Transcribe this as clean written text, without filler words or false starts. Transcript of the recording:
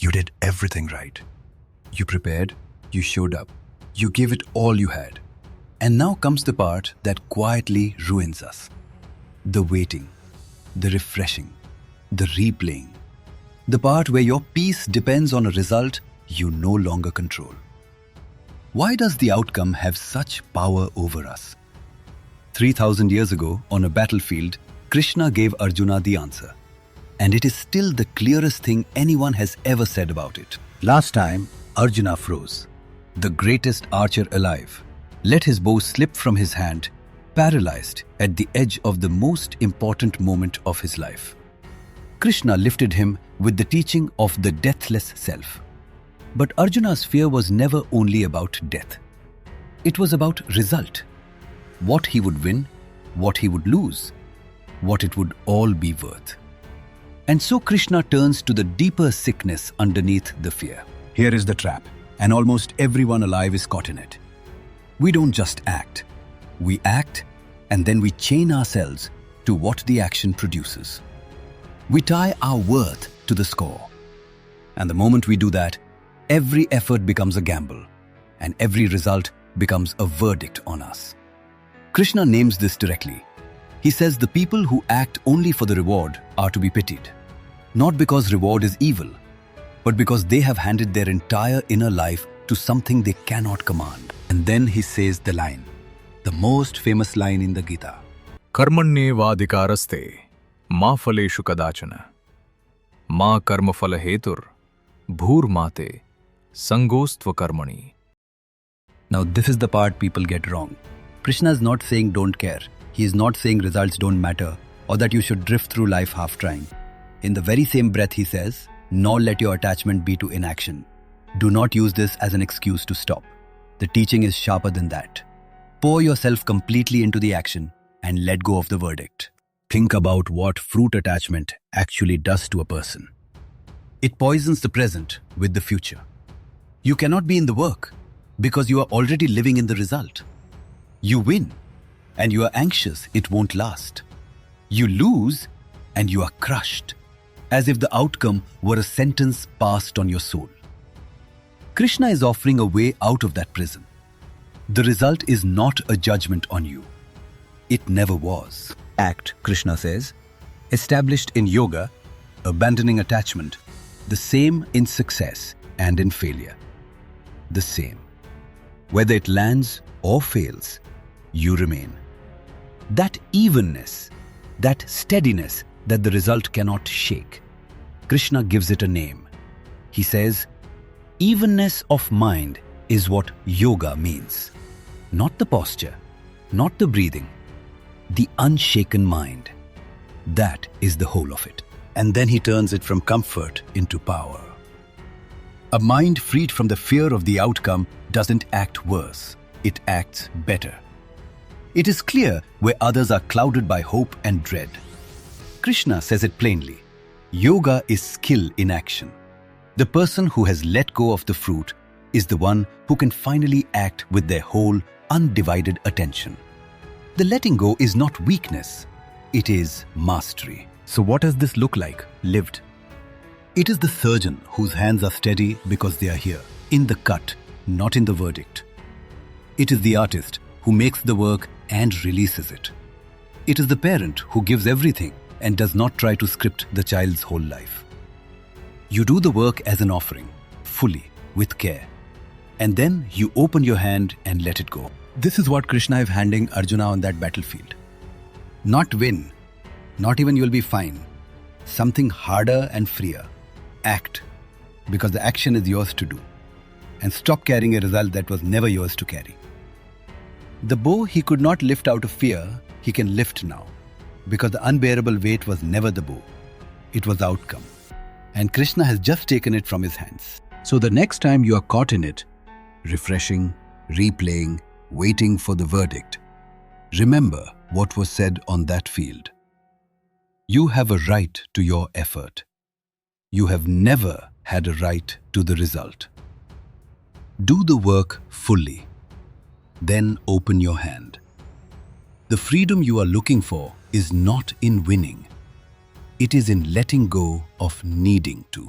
You did everything right. You prepared, you showed up, you gave it all you had. And now comes the part that quietly ruins us. The waiting, the refreshing, the replaying. The part where your peace depends on a result you no longer control. Why does the outcome have such power over us? 3,000 years ago, on a battlefield, Krishna gave Arjuna the answer. And it is still the clearest thing anyone has ever said about it. Last time, Arjuna froze. The greatest archer alive let his bow slip from his hand, paralyzed at the edge of the most important moment of his life. Krishna lifted him with the teaching of the deathless self. But Arjuna's fear was never only about death. It was about result. What he would win, what he would lose, what it would all be worth. And so Krishna turns to the deeper sickness underneath the fear. Here is the trap, and almost everyone alive is caught in it. We don't just act. We act, and then we chain ourselves to what the action produces. We tie our worth to the score. And the moment we do that, every effort becomes a gamble, and every result becomes a verdict on us. Krishna names this directly. He says the people who act only for the reward are to be pitied. Not because reward is evil, but because they have handed their entire inner life to something they cannot command. And then he says the line, the most famous line in the Gita. Karmanye Vadhikaraste, ma phaleshu kadachana, ma karma phala hetur, bhur mate, sangostva karmani. Now this is the part people get wrong. Krishna is not saying don't care. He is not saying results don't matter or that you should drift through life half trying. In the very same breath he says, nor let your attachment be to inaction. Do not use this as an excuse to stop. The teaching is sharper than that. Pour yourself completely into the action and let go of the verdict. Think about what fruit attachment actually does to a person. It poisons the present with the future. You cannot be in the work because you are already living in the result. You win and you are anxious it won't last. You lose and you are crushed, as if the outcome were a sentence passed on your soul. Krishna is offering a way out of that prison. The result is not a judgment on you. It never was. Act, Krishna says, established in yoga, abandoning attachment, the same in success and in failure. The same. Whether it lands or fails, you remain. That evenness, that steadiness that the result cannot shake, Krishna gives it a name. He says, evenness of mind is what yoga means. Not the posture, not the breathing, the unshaken mind. That is the whole of it. And then he turns it from comfort into power. A mind freed from the fear of the outcome doesn't act worse, it acts better. It is clear where others are clouded by hope and dread. Krishna says it plainly. Yoga is skill in action. The person who has let go of the fruit is the one who can finally act with their whole, undivided attention. The letting go is not weakness, it is mastery. So what does this look like, lived? It is the surgeon whose hands are steady because they are here, in the cut, not in the verdict. It is the artist who makes the work and releases it. It is the parent who gives everything and does not try to script the child's whole life. You do the work as an offering, fully, with care. And then you open your hand and let it go. This is what Krishna is handing Arjuna on that battlefield. Not win, not even you'll be fine. Something harder and freer. Act, because the action is yours to do. And stop carrying a result that was never yours to carry. The bow he could not lift out of fear, he can lift now. Because the unbearable weight was never the bow. It was the outcome. And Krishna has just taken it from his hands. So the next time you are caught in it, refreshing, replaying, waiting for the verdict, remember what was said on that field. You have a right to your effort. You have never had a right to the result. Do the work fully. Then open your hand. The freedom you are looking for is not in winning. It is in letting go of needing to.